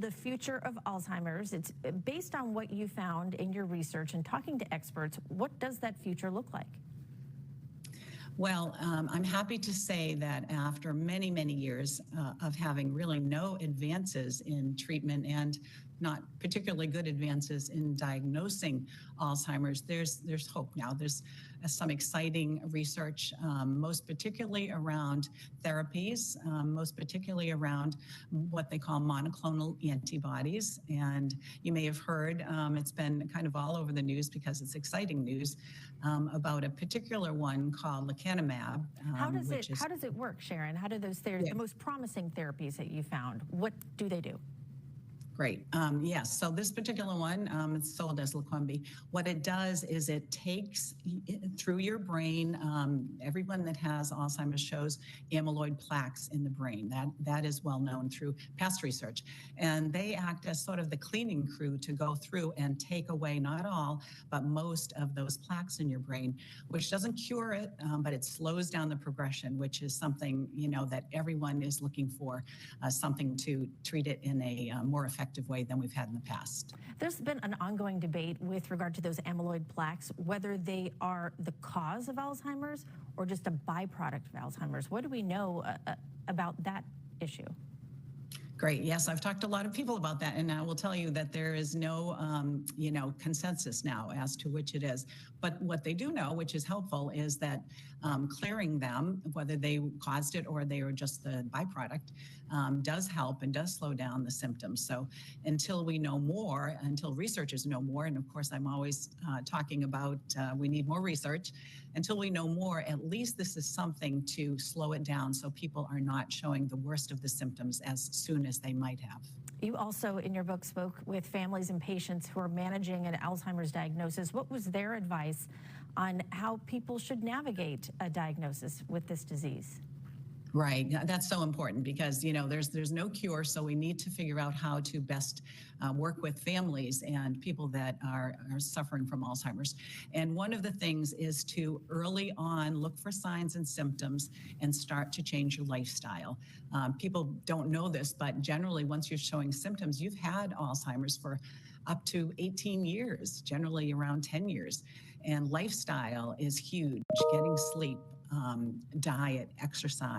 The future of Alzheimer's, it's based on what you found in your research and talking to experts. What does that future look like? Well, I'm happy to say that after many, many years of having really no advances in treatment and not particularly good advances in diagnosing Alzheimer's, there's hope now. There's some exciting research, most particularly around therapies, most particularly around what they call monoclonal antibodies. And you may have heard, it's been kind of all over the news because it's exciting news, about a particular one called Lecanemab. How does it work, Sharon? How do those therapies, the most promising therapies that you found, what do they do? Great. Yes. So this particular one, it's sold as Leqembi. What it does is it takes through your brain. Everyone that has Alzheimer's shows amyloid plaques in the brain. That is well known through past research, and they act as sort of the cleaning crew to go through and take away not all, but most of those plaques in your brain, which doesn't cure it, but it slows down the progression, which is something that everyone is looking for, something to treat it in a more effective way than we've had in the past. There's been an ongoing debate with regard to those amyloid plaques, whether they are the cause of Alzheimer's or just a byproduct of Alzheimer's. What do we know about that issue? Great. Yes, I've talked to a lot of people about that, and I will tell you that there is no, consensus now as to which it is. But what they do know, which is helpful, is that clearing them, whether they caused it or they were just the byproduct, does help and does slow down the symptoms. So until we know more, until researchers know more, and of course I'm always talking about we need more research, until we know more, at least this is something to slow it down so people are not showing the worst of the symptoms as soon as they might have. You also, in your book, spoke with families and patients who are managing an Alzheimer's diagnosis. What was their advice on how people should navigate a diagnosis with this disease? Right. That's so important because, there's no cure. So we need to figure out how to best work with families and people that are suffering from Alzheimer's. And one of the things is to early on look for signs and symptoms and start to change your lifestyle. People don't know this, but generally once you're showing symptoms, you've had Alzheimer's for up to 18 years, generally around 10 years. And lifestyle is huge. Getting sleep, diet, exercise.